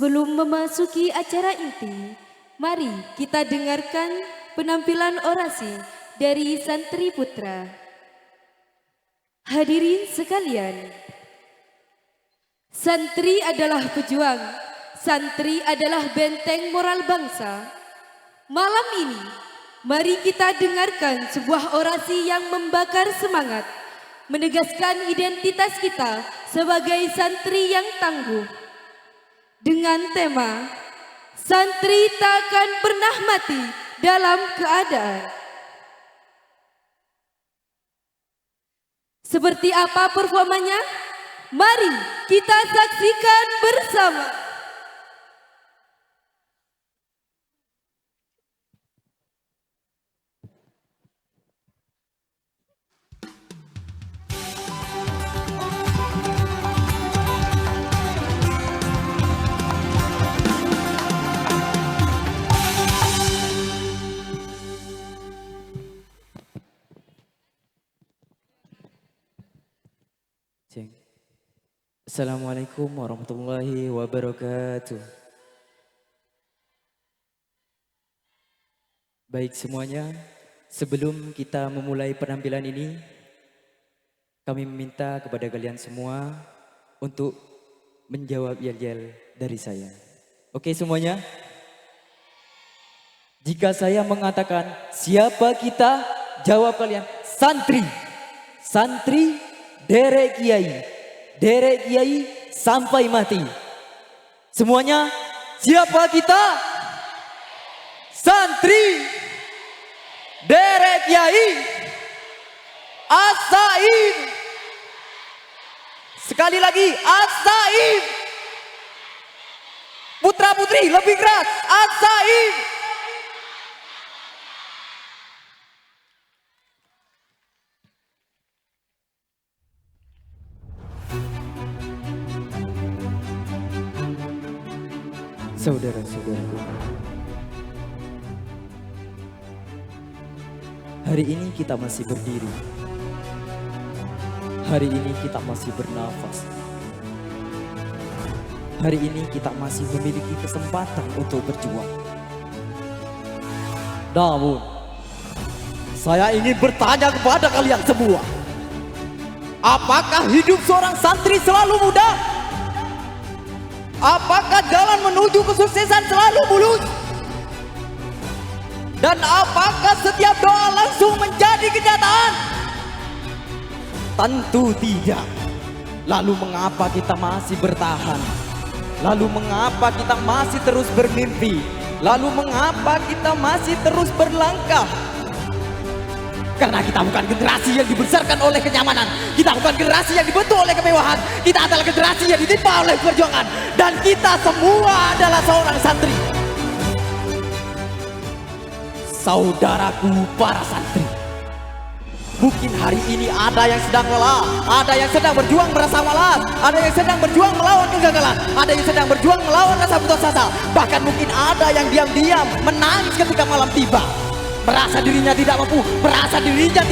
Sebelum memasuki acara inti, mari kita dengarkan penampilan orasi dari Santri Putra. Hadirin sekalian, santri adalah pejuang, santri adalah benteng moral bangsa. Malam ini, mari kita dengarkan sebuah orasi yang membakar semangat, menegaskan identitas kita sebagai santri yang tangguh. Dengan tema, santri takkan pernah mati dalam keadaan. Seperti apa performanya? Mari kita saksikan bersama. Assalamualaikum warahmatullahi wabarakatuh. Baik semuanya, sebelum kita memulai penampilan ini, kami meminta kepada kalian semua untuk menjawab yel-yel dari saya. Oke semuanya? Jika saya mengatakan siapa kita, jawab kalian santri. Santri derek kiai. Derek kiai sampai mati. Semuanya, siapa kita? Santri derek kiai as-saim. Sekali lagi as-saim. Putra putri lebih keras, as-saim. Saudara-saudaraku, hari ini kita masih berdiri. Hari ini kita masih bernafas. Hari ini kita masih memiliki kesempatan untuk berjuang. Namun, saya ingin bertanya kepada kalian semua. Apakah hidup seorang santri selalu mudah? Apakah jalan menuju kesuksesan selalu mulus? Dan apakah setiap doa langsung menjadi kenyataan? Tentu tidak. Lalu mengapa kita masih bertahan? Lalu mengapa kita masih terus bermimpi? Lalu mengapa kita masih terus berlangkah? Karena kita bukan generasi yang dibesarkan oleh kenyamanan. Kita bukan generasi yang dibentuk oleh kemewahan. Kita adalah generasi yang ditimpa oleh perjuangan. Dan kita semua adalah seorang santri. Saudaraku para santri, mungkin hari ini ada yang sedang lelah, ada yang sedang berjuang merasa malas, ada yang sedang berjuang melawan kegagalan, ada yang sedang berjuang melawan rasa putus asa. Bahkan mungkin ada yang diam-diam menangis ketika malam tiba, merasa dirinya tidak mampu, merasa dirinya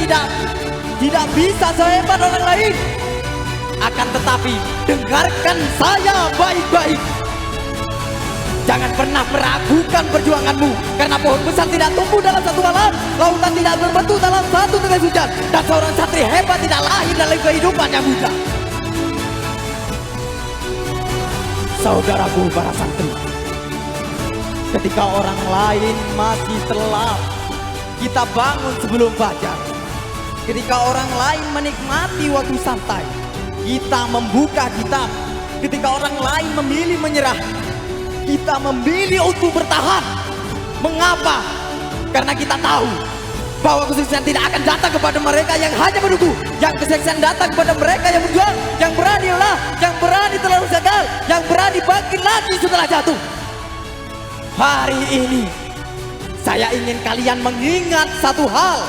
tidak bisa sehebat orang lain. Akan tetapi dengarkan saya baik-baik. Jangan pernah meragukan perjuanganmu, karena pohon besar tidak tumbuh dalam satu malam, lautan tidak berbentuk dalam satu tetes hujan, dan seorang santri hebat tidak lahir dalam kehidupan yang mudah. Saudaraku para santri, ketika orang lain masih telat, kita bangun sebelum fajar. Ketika orang lain menikmati waktu santai, kita membuka kitab. Ketika orang lain memilih menyerah, kita memilih untuk bertahan. Mengapa? Karena kita tahu bahwa kesuksesan tidak akan datang kepada mereka yang hanya menunggu. Yang kesuksesan datang kepada mereka yang berjuang, yang berani lelah, yang berani terlalu gagal, yang berani bangkit lagi setelah jatuh. Hari ini saya ingin kalian mengingat satu hal.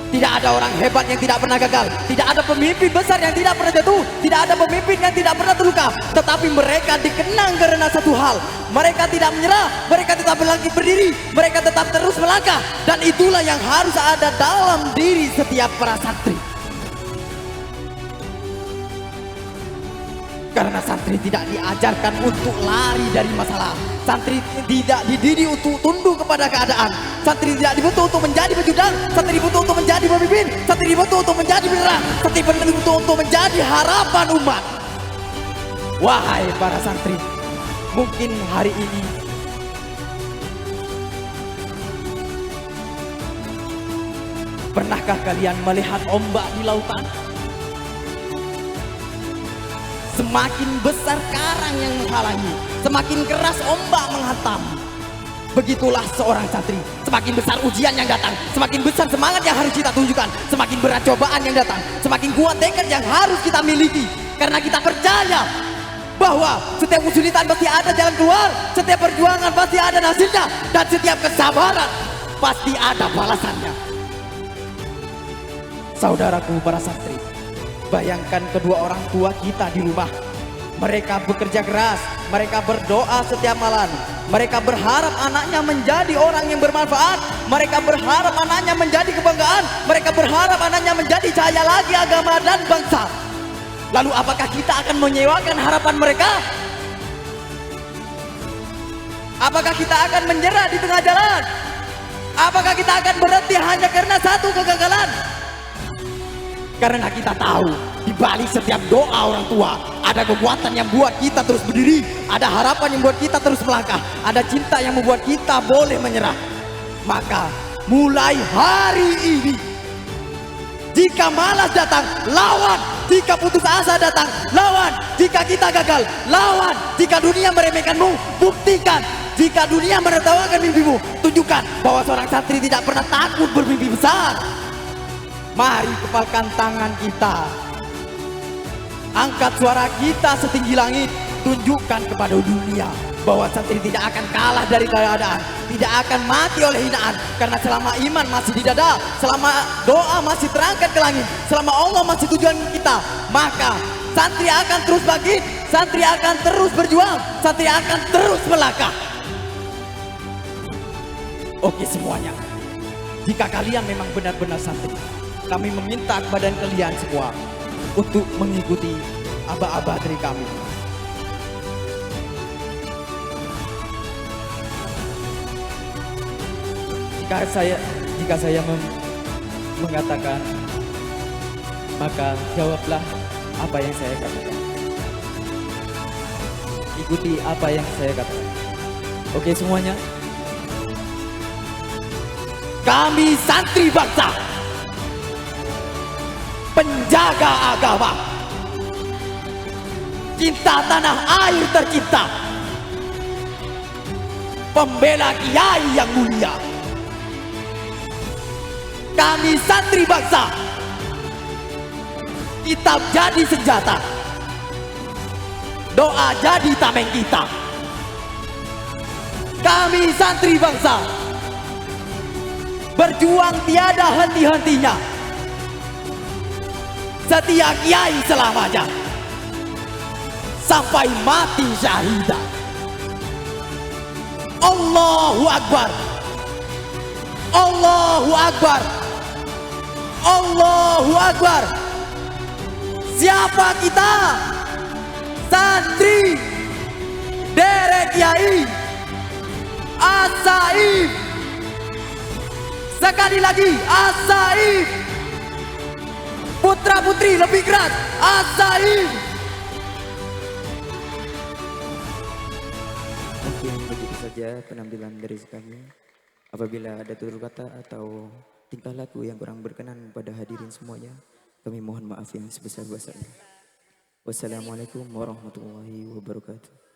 Tidak ada orang hebat yang tidak pernah gagal. Tidak ada pemimpin besar yang tidak pernah jatuh. Tidak ada pemimpin yang tidak pernah terluka. Tetapi mereka dikenang karena satu hal. Mereka tidak menyerah. Mereka tetap bangkit berdiri. Mereka tetap terus melangkah. Dan itulah yang harus ada dalam diri setiap para santri. Karena santri tidak diajarkan untuk lari dari masalah. Santri tidak dididik untuk tunduk kepada keadaan. Santri tidak dibentuk untuk menjadi pecundang. Santri dibentuk untuk menjadi pemimpin. Santri dibentuk untuk menjadi penerang. Santri dibentuk untuk menjadi harapan umat. Wahai para santri, mungkin hari ini pernahkah kalian melihat ombak di lautan? Semakin besar karang yang menghalangi, semakin keras ombak menghantam. Begitulah seorang santri. Semakin besar ujian yang datang, semakin besar semangat yang harus kita tunjukkan, semakin berat cobaan yang datang, semakin kuat tekad yang harus kita miliki. Karena kita percaya bahwa setiap kesulitan pasti ada jalan keluar, setiap perjuangan pasti ada hasilnya, dan setiap kesabaran pasti ada balasannya. Saudaraku para santri, bayangkan kedua orang tua kita di rumah. Mereka bekerja keras, mereka berdoa setiap malam. Mereka berharap anaknya menjadi orang yang bermanfaat. Mereka berharap anaknya menjadi kebanggaan. Mereka berharap anaknya menjadi cahaya lagi agama dan bangsa. Lalu apakah kita akan menyewakan harapan mereka? Apakah kita akan menyerah di tengah jalan? Apakah kita akan berhenti hanya karena satu kegagalan? Karena kita tahu di balik setiap doa orang tua ada kekuatan yang membuat kita terus berdiri, ada harapan yang membuat kita terus melangkah, ada cinta yang membuat kita boleh menyerah. Maka mulai hari ini, jika malas datang, lawan. Jika putus asa datang, lawan. Jika kita gagal, lawan. Jika dunia meremehkanmu, buktikan. Jika dunia menertawakan mimpimu, tunjukkan bahwa seorang santri tidak pernah takut bermimpi besar. Mari kepalkan tangan kita, angkat suara kita setinggi langit, tunjukkan kepada dunia bahwa santri tidak akan kalah dari keadaan, tidak akan mati oleh hinaan. Karena selama iman masih di dada, selama doa masih terangkat ke langit, selama Allah masih tujuan kita, maka santri akan terus bangkit, santri akan terus berjuang, santri akan terus melangkah. Oke semuanya, jika kalian memang benar-benar santri, kami meminta kepada kalian semua untuk mengikuti aba-aba dari kami. Jika saya mengatakan, maka jawablah apa yang saya katakan. Ikuti apa yang saya katakan. Oke semuanya. Kami santri bangsa, penjaga agama, cinta tanah air tercipta, pembela kiai yang mulia. Kami santri bangsa, kitab jadi senjata, doa jadi tameng kita. Kami santri bangsa, berjuang tiada henti-hentinya, setia kiai selamanya, sampai mati syahidah. Allahu Akbar, Allahu Akbar, Allahu Akbar. Siapa kita? Santri derek kiai As-Saif. Sekali lagi As-Saif. Putra putri lebih keras, As-Saif. Mungkin begitu saja penampilan dari kami. Apabila ada tutur kata atau tingkah laku yang kurang berkenan pada hadirin semuanya, kami mohon maaf yang sebesar-besarnya. Wassalamualaikum warahmatullahi wabarakatuh.